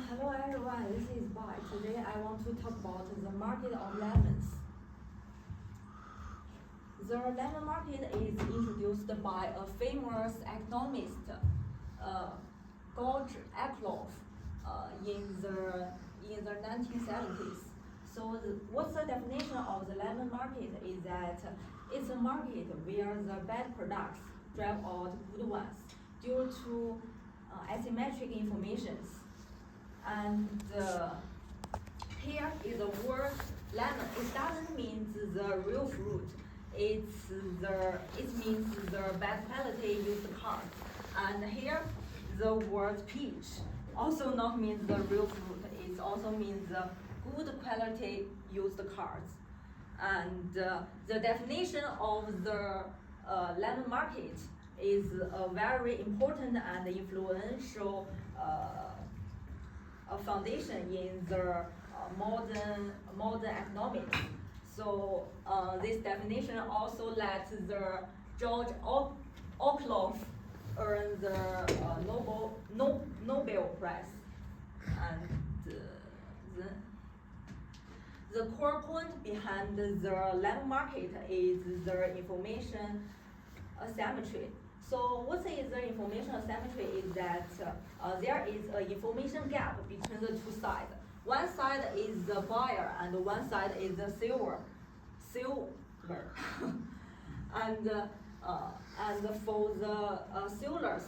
Hello everyone, this is Bai. Today I want to talk about the market of lemons. The lemon market is introduced by a famous economist, George Akerlof, in the 1970s. So what's the definition of the lemon market is that it's a market where the bad products drive out good ones due to asymmetric informations. And here is the word lemon. It doesn't mean the real fruit. It means the bad quality used card. And here the word peach also not means the real fruit. It also means the good quality used cards. And the definition of the lemon market is a very important and influential a foundation in the modern economics. So this definition also let the George Akerlof earn the Nobel Prize. And the core point behind the lemon market is the information asymmetry. So what is the information asymmetry is that there is an information gap between the two sides. One side is the buyer and one side is the seller. And for the sellers,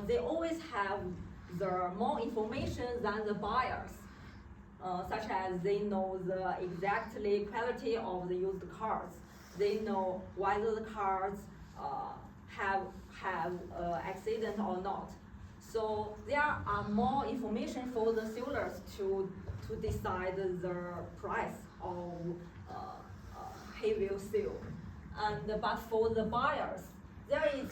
they always have the more information than the buyers, such as they know the exactly quality of the used cars. They know whether the cars have accident or not. So there are more information for the sellers to decide the price of he will sell. But for the buyers, there is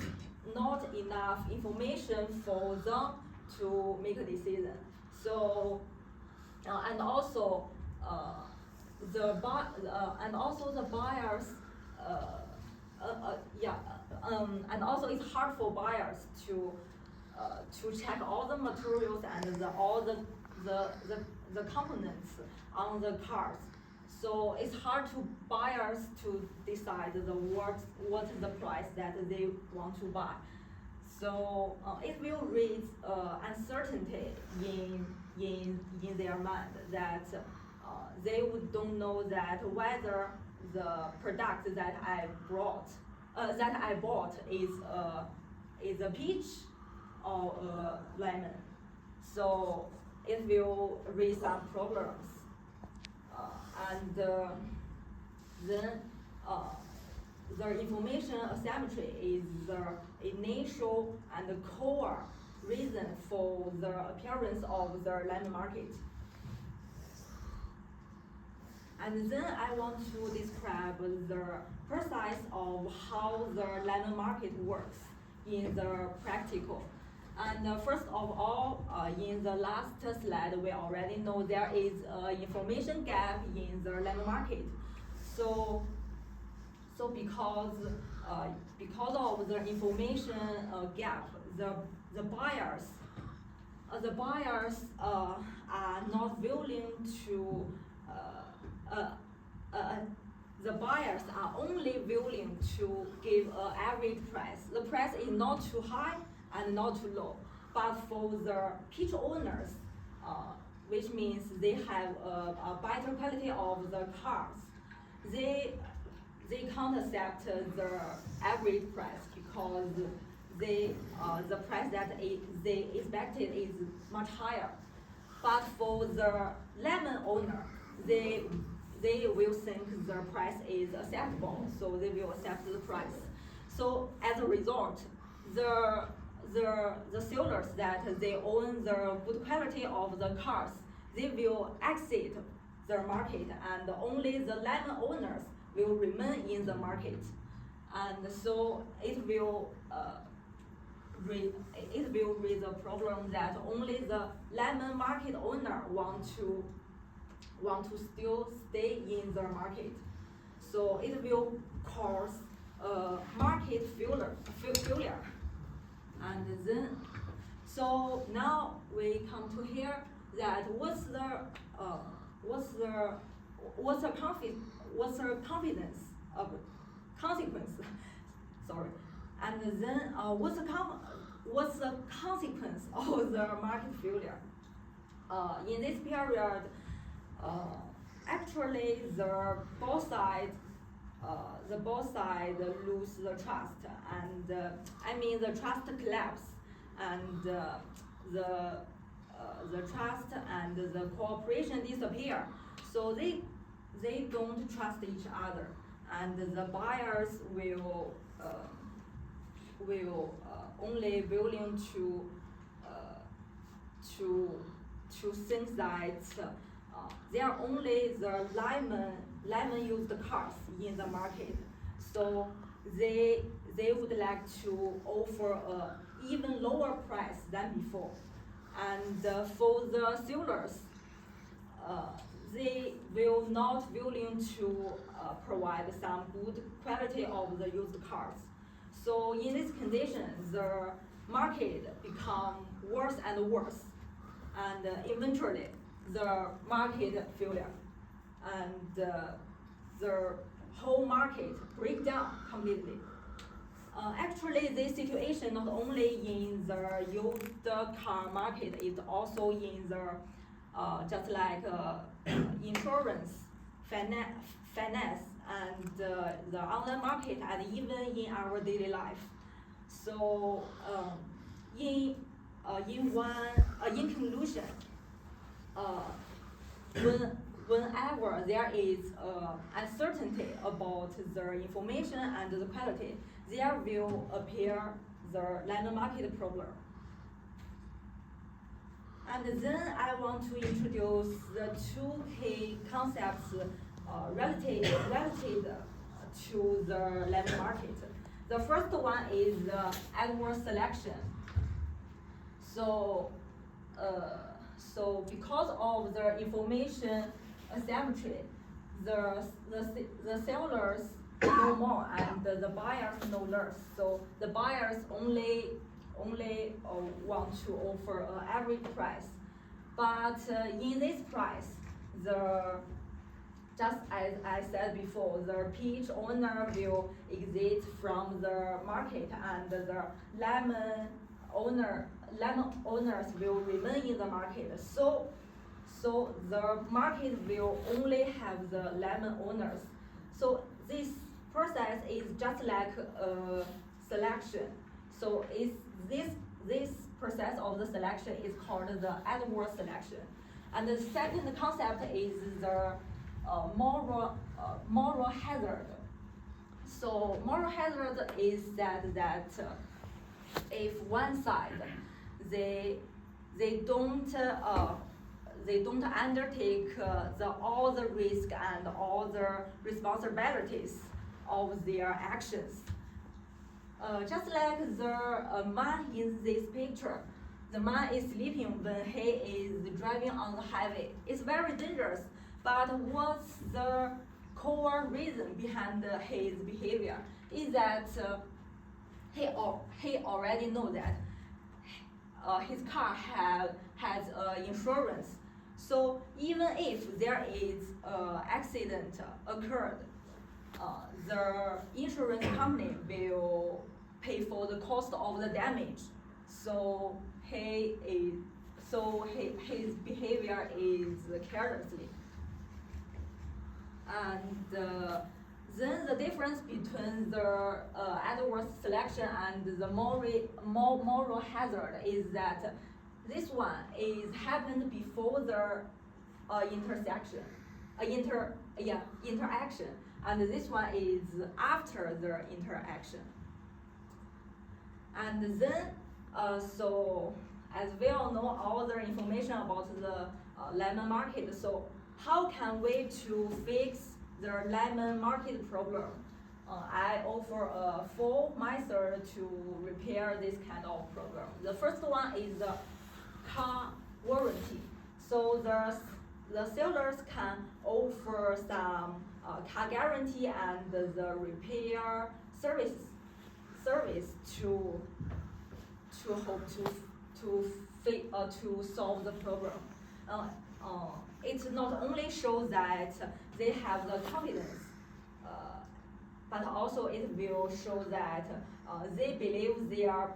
not enough information for them to make a decision. So and also the buyers and also it's hard for buyers to check all the materials and all the components on the cars. So it's hard to buyers to decide what is the price that they want to buy. So it will raise uncertainty in their mind that they don't know that whether the product that I bought is a peach or a lemon. So it will raise some problems. Then the information asymmetry is the initial and the core reason for the appearance of the lemon market. And then I want to describe the process of how the lemon market works in the practical. And first of all, in the last slide, we already know there is an information gap in the lemon market. So because of the information gap, the buyers are not willing to. The buyers are only willing to give an average price. The price is not too high and not too low. But for the peach owners, which means they have a better quality of the cars, they can't accept the average price because the price that they expected is much higher. But for the lemon owner, they will think the price is acceptable, so they will accept the price. So as a result, the sellers that they own the good quality of the cars, they will exit the market, and only the lemon owners will remain in the market. And so it will raise a problem that only the lemon market owner want to still stay in the market. So it will cause market failure. And then, so now we come to here. that what's the confidence of consequence? Sorry, and then what's the consequence of the market failure? In this period, actually both sides lose the trust, and the trust collapse, and the trust and the cooperation disappear. So they don't trust each other, and the buyers will only willing to think that they are only the lemon used cars in the market, so they would like to offer a even lower price than before, and for the sellers, they will not willing to provide some good quality of the used cars. So in this condition, the market become worse and worse, and eventually the market failure, and the whole market break down completely. Actually, this situation not only in the used car market, it's also in the just like insurance, finance, and the online market, and even in our daily life. So in conclusion, whenever there is uncertainty about the information and the quality, there will appear the lemon market problem. And then I want to introduce the two key concepts related to the lemon market. The first one is adverse selection. So because of the information asymmetry, the sellers know more and the buyers know less. So the buyers only want to offer an average price, but in this price, just as I said before, the peach owner will exit from the market, and the lemon owners will remain in the market. So the market will only have the lemon owners. So this process is just like a selection. So this process of the selection is called the adverse selection. And the second concept is the moral hazard. So moral hazard is that if one side they don't undertake all the risk and all the responsibilities of their actions. Just like the man in this picture, the man is sleeping when he is driving on the highway. It's very dangerous, but what's the core reason behind his behavior is that he already knows that his car has insurance. So even if there is accident occurred, the insurance company will pay for the cost of the damage. So his behavior is carelessly. And then the difference between the adverse selection and the moral hazard is that this one is happened before the interaction, and this one is after the interaction. And then, so as we all know all the information about the lemon market, so how can we to fix the lemon market problem? I offer 4 methods to repair this kind of problem. The first one is the car warranty. So the sellers can offer some car guarantee and the repair service to hope to solve the problem. it not only shows that they have the confidence, but also it will show that they believe their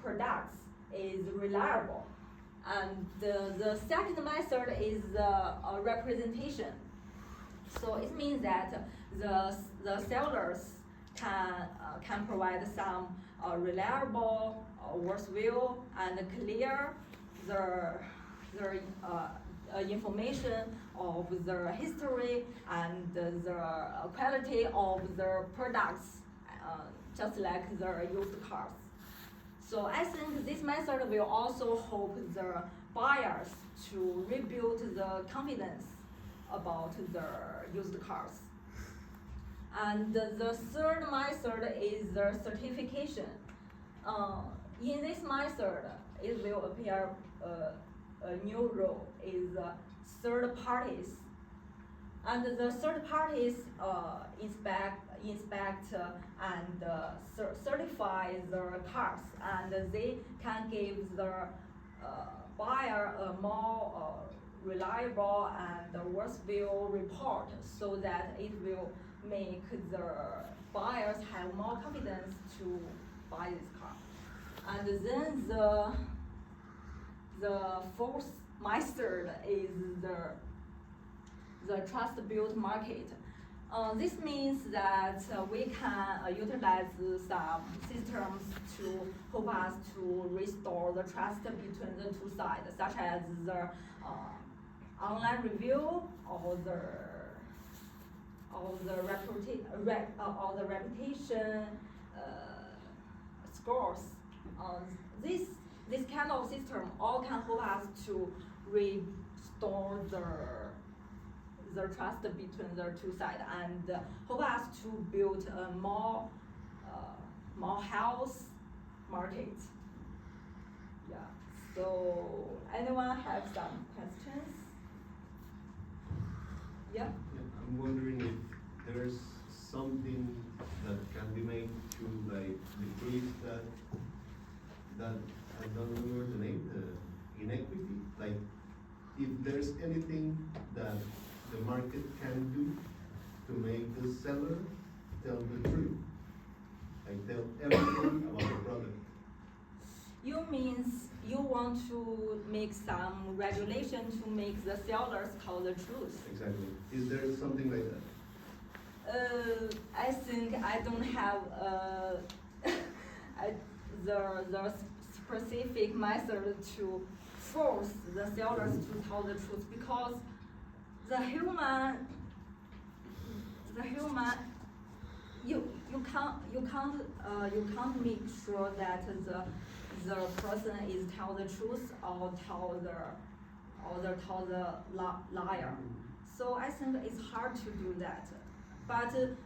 products is reliable. And the second method is representation. So it means that the sellers can provide some reliable, worthwhile, and clear their information of the history and the quality of the products, just like the used cars. So I think this method will also help the buyers to rebuild the confidence about the used cars. And the third method is the certification. In this method, it will appear a new role is third parties. And the third parties inspect and certify the cars, and they can give the buyer a more reliable and worthwhile report, so that it will make the buyers have more confidence to buy this car. And then the fourth method is the trust built market. This means that we can utilize some systems to help us to restore the trust between the two sides, such as the online review or the reputation scores. This kind of system all can help us to restore the trust between the two sides and help us to build a more healthy market. Yeah. So anyone have some questions? Yeah. I'm wondering if there's something that can be made to like decrease that I don't remember the name, the inequity. Like if there's anything that the market can do to make the seller tell the truth, like tell everything about the product. You means you want to make some regulation to make the sellers tell the truth. Exactly. Is there something like that? I think I don't have the specific method to force the sellers to tell the truth, because the human you can't make sure that the person is tell the truth or tell the liar. So I think it's hard to do that.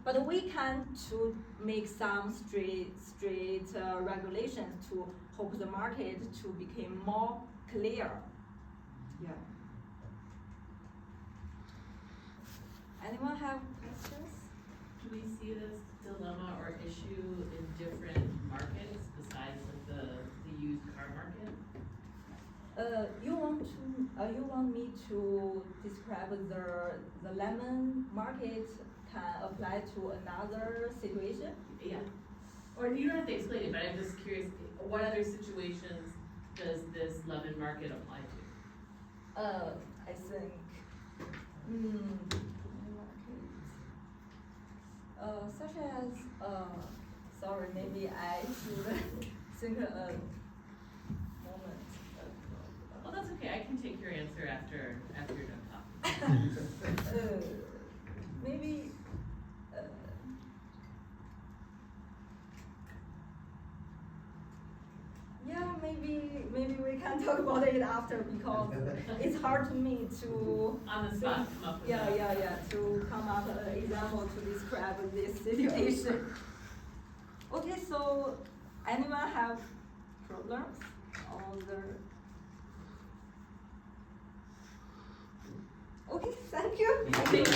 But we can to make some strict regulations to help the market to become more clear. Yeah. Anyone have questions? Do we see this dilemma or issue in different markets besides like the used car market? You want me to describe the lemon market can apply to another situation? Yeah. Or you don't have to explain it, but I'm just curious, what other situations does this lemon market apply to? I think, such as, sorry, maybe I should think a moment. Well, that's okay. I can take your answer after you're done talking. Maybe. Yeah, maybe we can talk about it after, because it's hard to me to on the spot come up with to come up with an example to describe this situation. Okay, so anyone have problems on the? Okay, thank you.